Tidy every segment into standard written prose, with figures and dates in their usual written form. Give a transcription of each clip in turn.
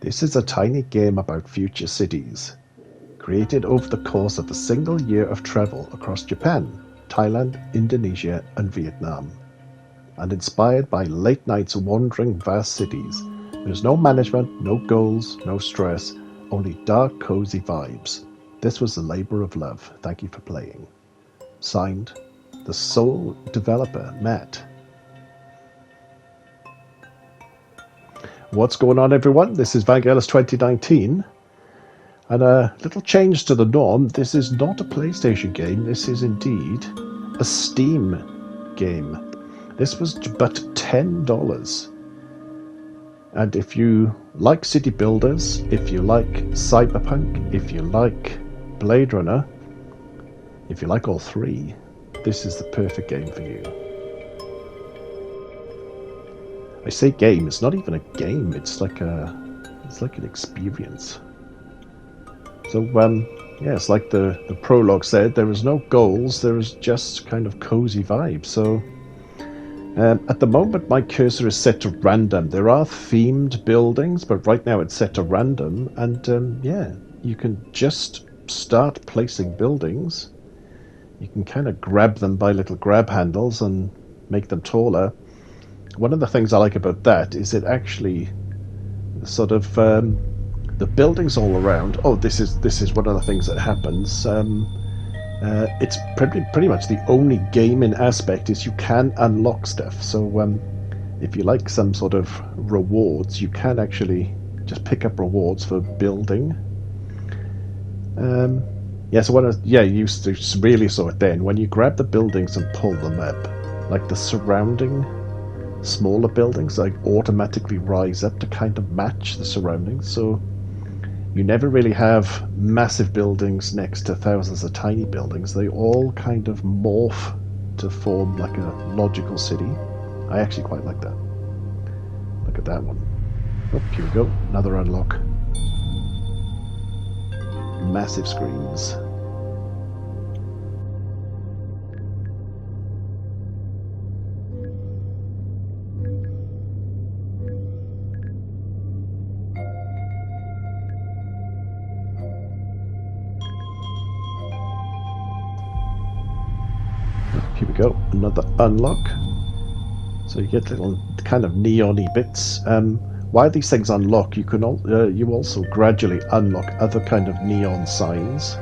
This is a tiny game about future cities, created over the course of a single year of travel across Japan, Thailand, Indonesia, and Vietnam, and inspired by late nights wandering vast cities. There's no management, no goals, no stress, only dark, cozy vibes. This was a labor of love. Thank you for playing. Signed, the sole developer, Matt. What's going on, everyone? This is Vangelis 2019, and a little change to the norm. This is not a PlayStation game. This is indeed a Steam game. This was but $10. And if you like city builders, if you like Cyberpunk, if you like Bladerunner, if you like all three, this is the perfect game for you. I say game, it's not even a game, it's like an experience. So yeah, it's like the prologue said, there is no goals, there is just kind of cozy vibes. So at the moment my cursor is set to random. There are themed buildings, but right now it's set to random, and yeah, you can just start placing buildings. You can kind of grab them by little grab handles and make them taller. One of the things I like about that is it actually sort of the buildings all around. Oh, this is one of the things that happens. It's pretty much the only gaming aspect is you can unlock stuff. So if you like some sort of rewards, you can actually just pick up rewards for building. Yeah, so you used to really saw it then. When you grab the buildings and pull them up, like the surrounding smaller buildings, like automatically rise up to kind of match the surroundings. So you never really have massive buildings next to thousands of tiny buildings. They all kind of morph to form like a logical city. I actually quite like that. Look at that one. Oh, here we go. Another unlock. Massive screens. Here we go, another unlock. So you get little kind of neon-y bits. While these things unlock, you can you also gradually unlock other kind of neon signs.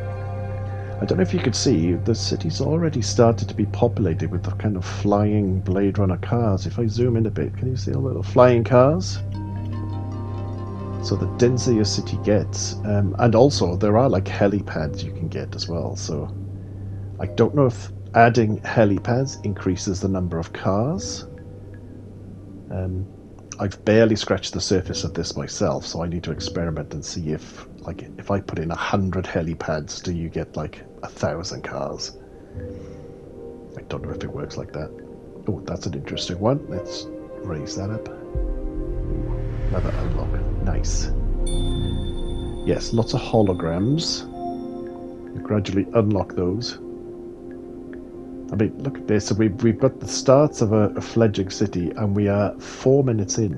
I don't know if you could see, the city's already started to be populated with the kind of flying Blade Runner cars. If I zoom in a bit, can you see all the little flying cars? So the denser your city gets, and also there are like helipads you can get as well. So I don't know if adding helipads increases the number of cars. I've barely scratched the surface of this myself, so I need to experiment and see if I put in 100 helipads, do you get like 1,000 cars? I don't know if it works like that. Oh, that's an interesting one. Let's raise that up. Another unlock. Nice. Yes, lots of holograms. You gradually unlock those. I mean, look at this. So we've got the starts of a fledgling city, and we are 4 minutes in,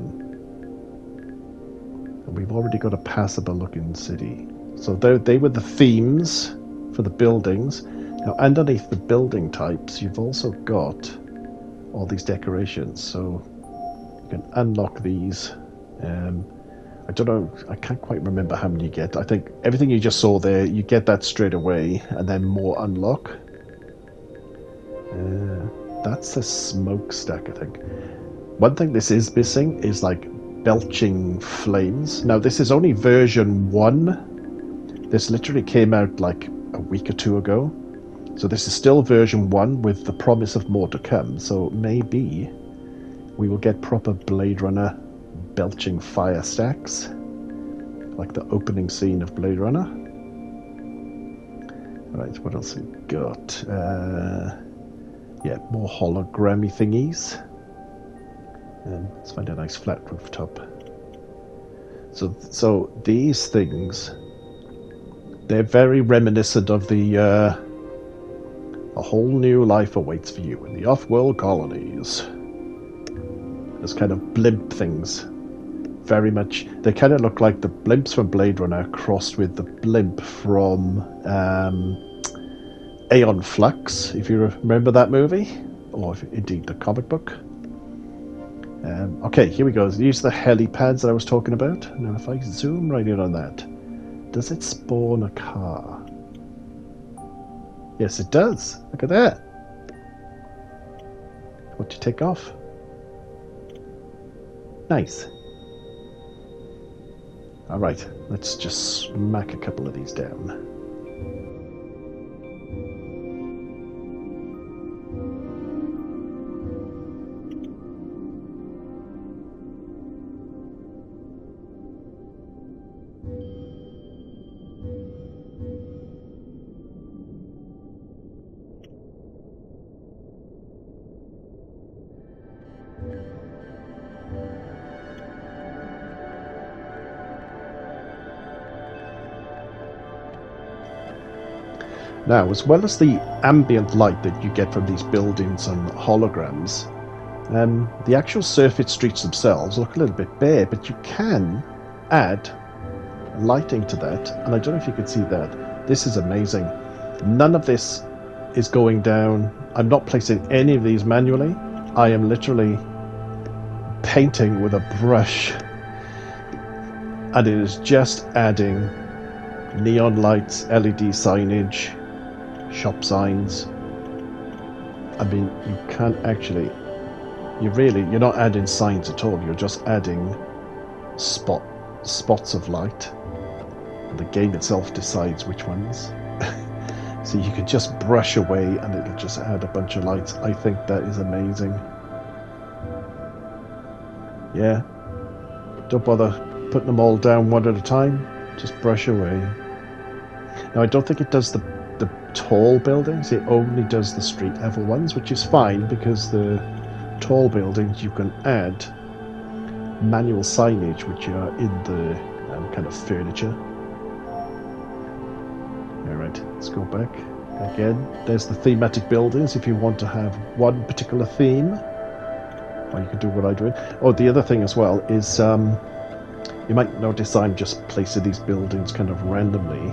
and we've already got a passable-looking city. So they were the themes for the buildings. Now, underneath the building types, you've also got all these decorations. So you can unlock these. I don't know. I can't quite remember how many you get. I think everything you just saw there, you get that straight away, and then more unlock. That's a smokestack, I think. One thing this is missing is like belching flames. Now this is only version 1. This literally came out like a week or two ago. So this is still version 1 with the promise of more to come. So maybe we will get proper Blade Runner belching fire stacks, like the opening scene of Blade Runner. Alright, what else we got? Yeah, more hologrammy thingies. Let's find a nice flat rooftop. So these things, they're very reminiscent of the a whole new life awaits for you in the off-world colonies. There's kind of blimp things very much. They kind of look like the blimps from Bladerunner crossed with the blimp from Aeon Flux, if you remember that movie, or indeed the comic book. Okay, here we go. These are the helipads that I was talking about. Now, if I zoom right in on that, does it spawn a car? Yes, it does. Look at that. What do you take off? Nice. Alright, let's just smack a couple of these down. Now, as well as the ambient light that you get from these buildings and holograms, the actual surface streets themselves look a little bit bare, but you can add lighting to that, and I don't know if you can see that. This is amazing. None of this is going down. I'm not placing any of these manually. I am literally painting with a brush, and it is just adding neon lights, LED signage, shop signs. I mean, you can't actually, you're not adding signs at all. You're just adding spots of light, and the game itself decides which ones. So you can just brush away and it'll just add a bunch of lights. I think that is amazing. Yeah, don't bother putting them all down one at a time, just brush away. Now, I don't think it does the tall buildings, it only does the street level ones, which is fine, because the tall buildings you can add manual signage which are in the kind of furniture. Alright, let's go back again. There's the thematic buildings if you want to have one particular theme, or you can do what I do. Oh, the other thing as well is you might notice I'm just placing these buildings kind of randomly.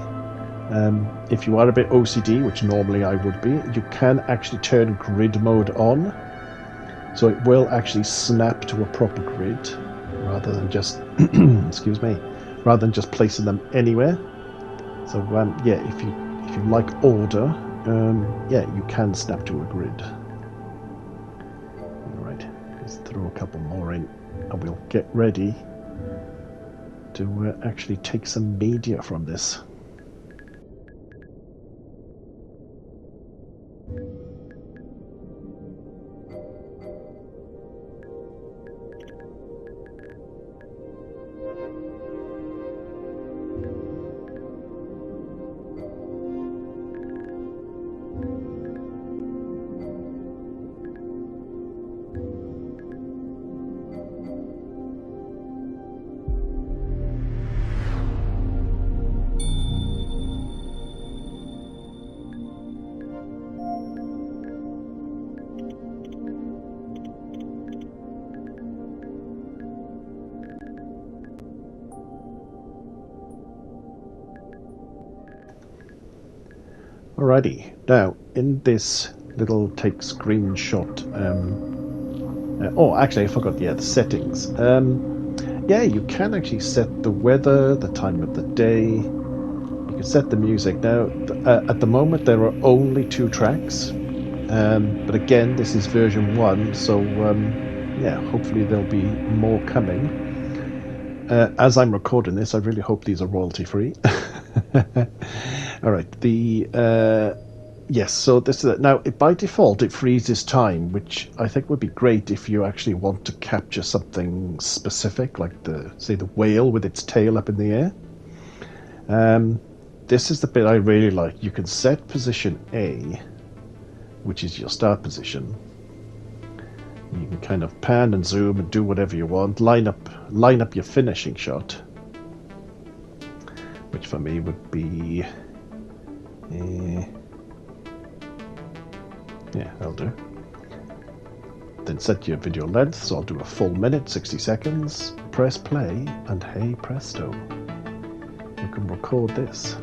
If you are a bit OCD, which normally I would be, you can actually turn grid mode on, so it will actually snap to a proper grid rather than just excuse me, rather than just placing them anywhere. So yeah, if you like order, yeah, you can snap to a grid. All right, let's throw a couple more in, and we'll get ready to actually take some media from this. Alrighty, now in this little take screenshot, oh actually I forgot, yeah, the settings. Yeah, you can actually set the weather, the time of the day, you can set the music. Now at the moment there are only 2 tracks, but again this is version 1, so yeah, hopefully there'll be more coming. As I'm recording this, I really hope these are royalty free. All right, yes, so this is it. Now, by default, it freezes time, which I think would be great if you actually want to capture something specific, like say the whale with its tail up in the air. This is the bit I really like. You can set position A, which is your start position. You can kind of pan and zoom and do whatever you want. Line up your finishing shot, which for me would be, yeah, that'll do. then set your video length, so I'll do a full minute, 60 seconds, press play, and hey presto, you can record this.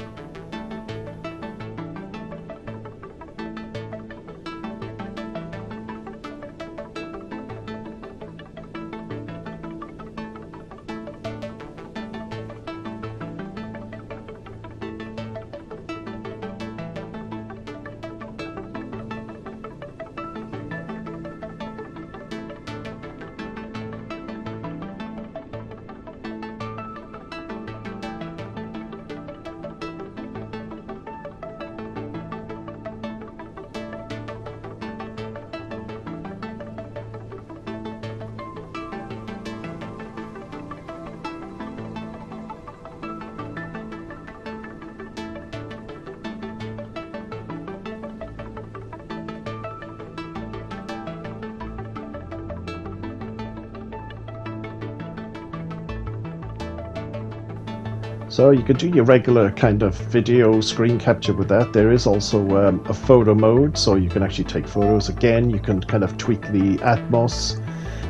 So you could do your regular kind of video screen capture with that. There is also a photo mode, so you can actually take photos. Again, you can kind of tweak the Atmos,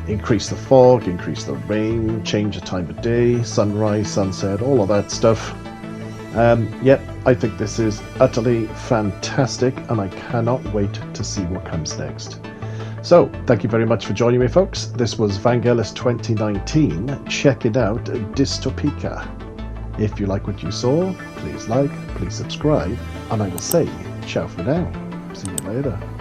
increase the fog, increase the rain, change the time of day, sunrise, sunset, all of that stuff. Yeah, I think this is utterly fantastic, and I cannot wait to see what comes next. So, thank you very much for joining me, folks. This was Vangelis 2019. Check it out, Dystopika. If you like what you saw, please like, please subscribe, and I will say ciao for now. See you later.